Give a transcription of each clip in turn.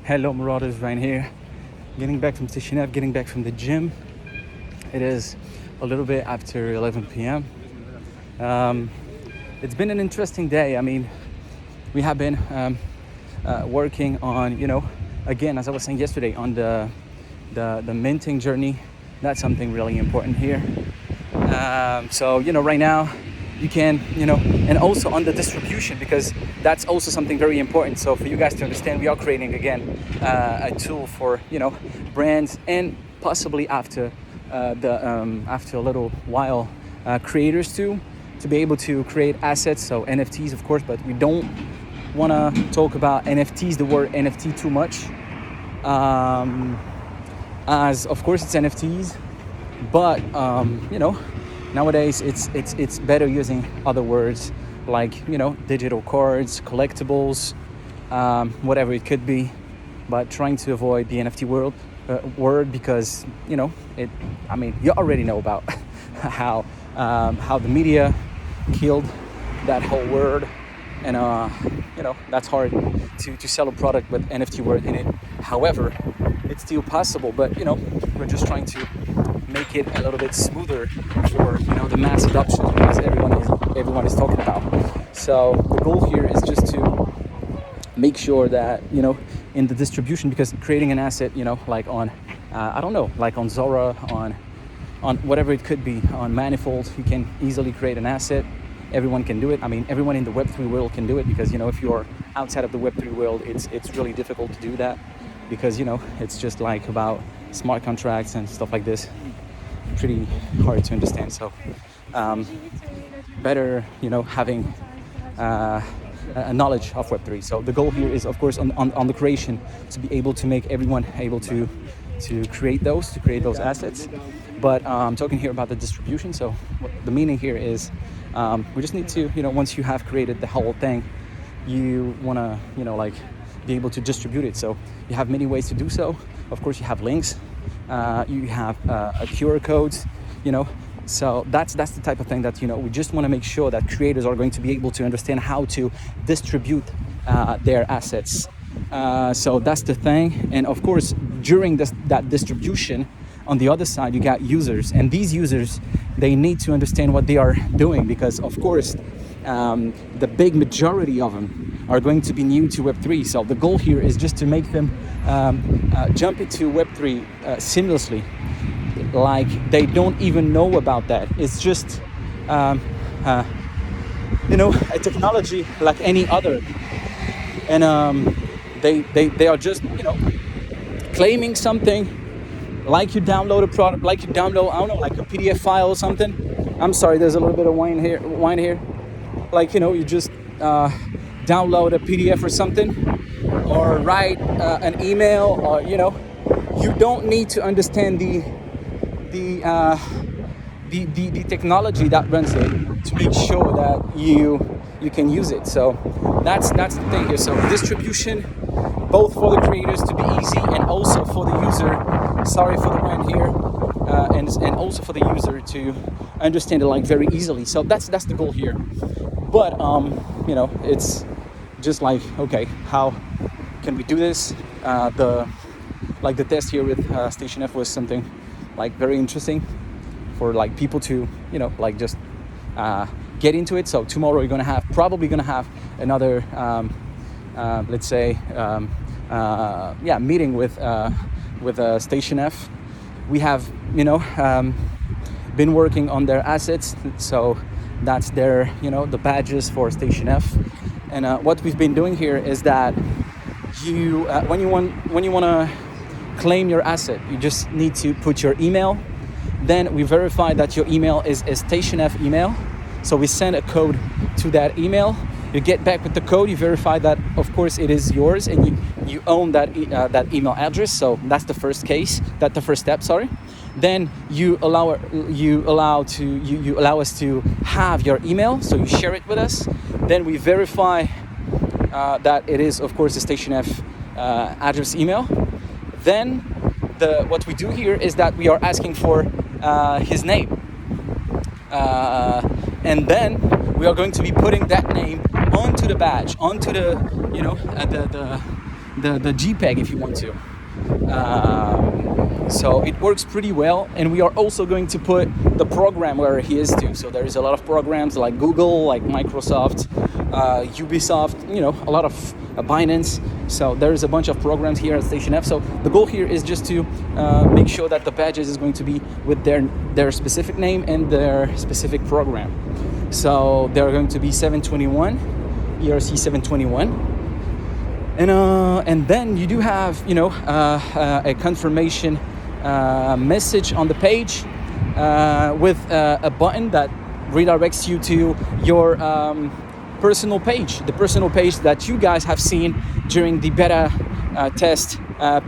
Hello, Marauders, Ryan here. Getting back from Station F, getting back from the gym. It is a little bit after 11 p.m. It's been an interesting day. I mean, we have been working on, again, as I was saying yesterday, on the minting journey. That's something really important here. So, right now, you can, and also on the distribution, because that's also something very important. So for you guys to understand, we are creating again a tool for brands, and possibly after after a little while creators to be able to create assets, so NFTs of course, but we don't want to talk about NFTs, the word NFT, too much, as of course it's NFTs, but nowadays it's better using other words like digital cards, collectibles, whatever it could be, but trying to avoid the NFT word, because you already know about how the media killed that whole word, and that's hard to sell a product with NFT word in it. However, it's still possible, but we're just trying to make it a little bit smoother for the mass adoption, as everyone is talking about. So the goal here is just to make sure that in the distribution, because creating an asset like on like on Zora, on whatever it could be, on Manifold, you can easily create an asset. Everyone can do it. I mean, everyone in the Web3 world can do it, because if you're outside of the Web3 world, it's really difficult to do that, because it's just like about smart contracts and stuff like this, pretty hard to understand. So better having a knowledge of Web3. So the goal here is, of course, on the creation, to be able to make everyone able to create those assets. But I'm talking here about the distribution. So the meaning here is we just need to, once you have created the whole thing, you want to, be able to distribute it. So you have many ways to do so. Of course, you have links, you have a QR codes, So that's the type of thing that we just want to make sure that creators are going to be able to understand how to distribute their assets. So that's the thing. And of course, during that distribution, on the other side, you got users, and these users, they need to understand what they are doing, because of course the big majority of them are going to be new to Web3. So the goal here is just to make them jump into Web3 seamlessly, like they don't even know about that. It's just a technology like any other, and they are just claiming something, like you download a product, like you download, I don't know, like a PDF file or something. I'm sorry, there's a little bit of wine here. Like you just download a PDF or something, or write an email, or you don't need to understand the technology that runs it to make sure that you can use it. So that's the thing here. So distribution, both for the creators to be easy, and also for the user. Sorry for the wind here, and also for the user to understand it like very easily. So that's the goal here. But it's just like, okay, how can we do this? The test here with Station F was something like very interesting for like people to just get into it. So tomorrow we're probably gonna have another let's say meeting with Station F. We have been working on their assets, so that's their the badges for Station F. And what we've been doing here is that you when you want to claim your asset, you just need to put your email. Then we verify that your email is a Station F email. So we send a code to that email. You get back with the code. You verify that, of course, it is yours, and you own that email address. So that's the first case. That's the first step. Sorry. Then you allow us to have your email. So you share it with us. Then we verify that it is, of course, a Station F address email. Then what we do here is that we are asking for his name, and then we are going to be putting that name onto the badge, onto the the JPEG if you want to. So it works pretty well, and we are also going to put the program where he is too. So there is a lot of programs like Google, like Microsoft, Ubisoft, a lot of Binance. So there is a bunch of programs here at Station F. So the goal here is just to make sure that the badges is going to be with their specific name and their specific program. So they're going to be 721, ERC 721. And then you do have, a confirmation message on the page with a button that redirects you to your personal page, the personal page that you guys have seen during the beta test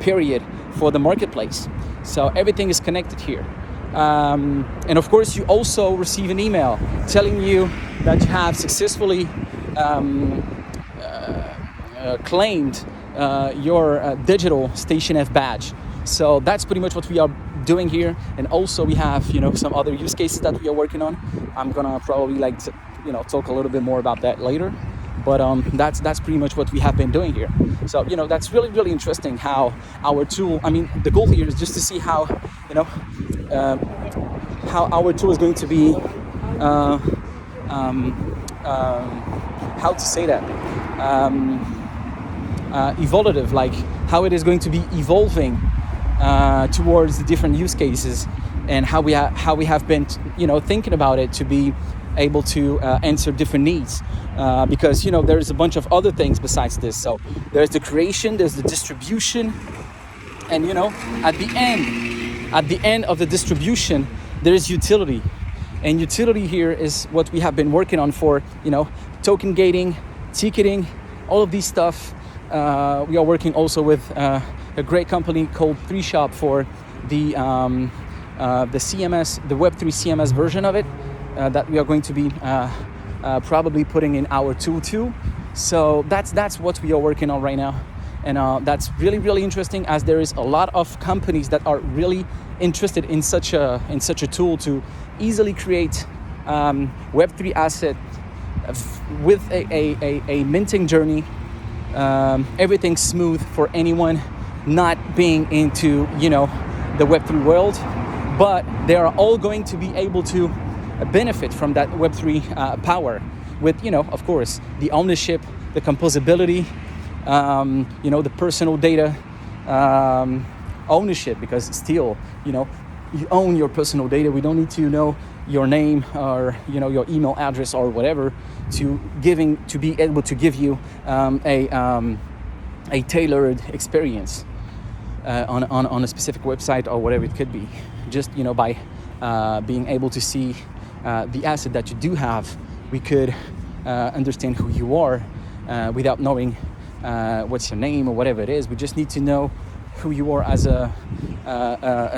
period for the marketplace. So everything is connected here. And of course, you also receive an email telling you that you have successfully claimed your digital Station F badge. So that's pretty much what we are doing here. And also we have, some other use cases that we are working on. I'm gonna probably talk a little bit more about that later. But that's pretty much what we have been doing here. So, that's really, really interesting how our tool, the goal here is just to see how, how our tool is going to be, how to say that, evolutive, like how it is going to be evolving towards the different use cases, and how we have been, thinking about it to be able to answer different needs, because there's a bunch of other things besides this. So there's the creation, there's the distribution, and at the end of the distribution there's utility. And utility here is what we have been working on for token gating, ticketing, all of these stuff. We are working also with a great company called 3Shop for the CMS, the Web3 CMS version of it, that we are going to be probably putting in our tool too. So that's what we are working on right now, and that's really, really interesting, as there is a lot of companies that are really interested in such a tool to easily create Web3 asset with a minting journey. Everything smooth for anyone not being into the Web3 world, but they are all going to be able to benefit from that Web3 power with of course the ownership, the composability, the personal data ownership, because still you own your personal data. We don't need to know your name or your email address or whatever to be able to give you a tailored experience on a specific website or whatever it could be. Just by being able to see the asset that you do have, we could understand who you are without knowing what's your name or whatever it is. We just need to know who you are as a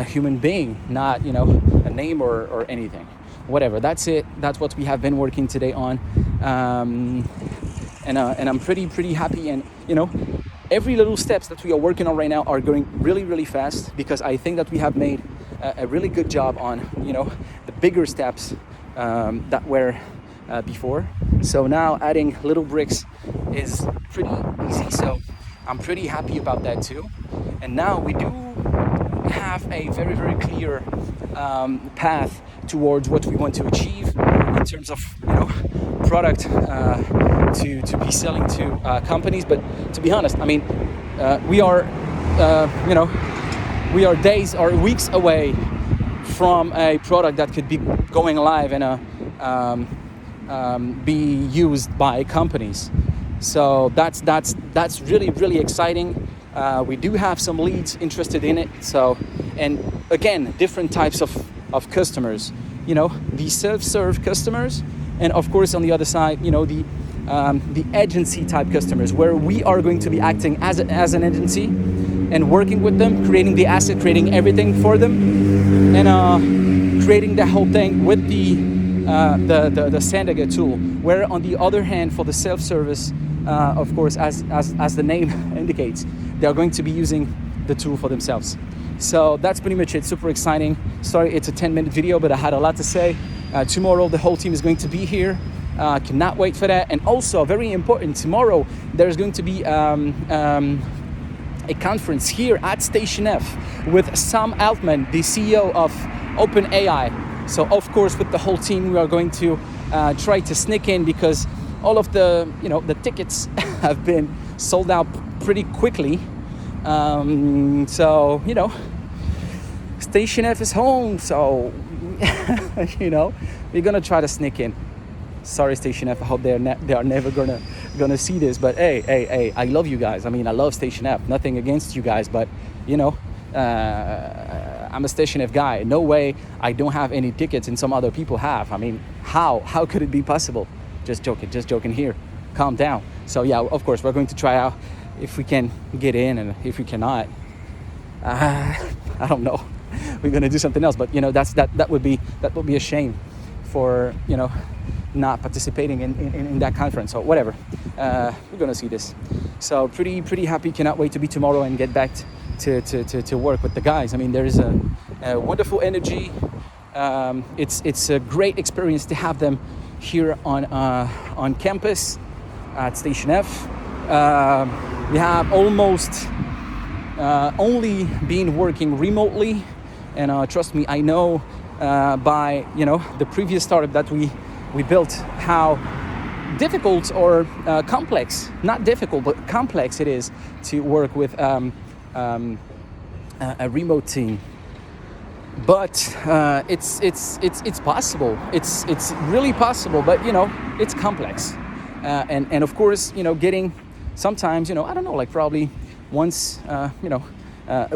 human being, not a name or anything, whatever. That's it. That's what we have been working today on, and I'm pretty happy. And every little steps that we are working on right now are going really, really fast, because I think that we have made a really good job on the bigger steps that were before. So now adding little bricks is pretty easy. So I'm pretty happy about that too. And now we do have a very, very clear path towards what we want to achieve in terms of product to be selling to companies. But to be honest, we are days or weeks away from a product that could be going live and be used by companies. So that's really, really exciting. We do have some leads interested in it. So, and again, different types of customers, the self-serve customers, and of course on the other side, the agency type customers, where we are going to be acting as an agency and working with them, creating the asset, creating everything for them, and creating the whole thing with the Sandega tool. Where on the other hand, for the self-service, of course, as the name indicates, they are going to be using the tool for themselves. So that's pretty much it. Super exciting. Sorry, it's a 10-minute video, but I had a lot to say. Tomorrow, the whole team is going to be here. Cannot wait for that. And also, very important, tomorrow there's going to be a conference here at Station F with Sam Altman, the CEO of OpenAI. So of course, with the whole team, we are going to try to sneak in, because all of the the tickets have been sold out pretty quickly. So Station F is home. So we're gonna try to sneak in. Sorry, Station F. I hope they are never gonna see this. But hey, I love you guys. I mean, I love Station F. Nothing against you guys, but I'm a Station F guy. No way I don't have any tickets and some other people have. I mean, how could it be possible? Just joking here. Calm down. So yeah, of course, we're going to try out if we can get in, and if we cannot, I don't know. We're gonna do something else. But that would be a shame for not participating in that conference. So whatever, we're gonna see this. So pretty happy. Cannot wait to be tomorrow and get back to work with the guys. I mean, there is a wonderful energy. It's a great experience to have them here on campus at Station F. We have almost only been working remotely, and trust me, I know by the previous startup that we built how difficult or complex, not difficult but complex it is to work with a remote team. But it's possible. It's really possible. But it's complex, and of course getting sometimes I don't know, like probably once a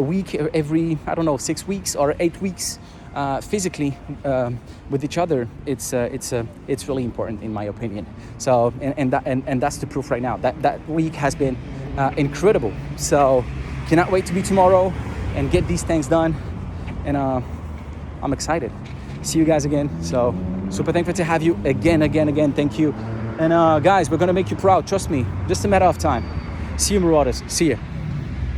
week, every 6 weeks or 8 weeks. Physically with each other, it's really important in my opinion. So and that's the proof right now. That week has been incredible. So cannot wait to be tomorrow and get these things done. And I'm excited. See you guys again. So super thankful to have you again. Thank you. And guys, we're gonna make you proud. Trust me. Just a matter of time. See you, Marauders. See ya.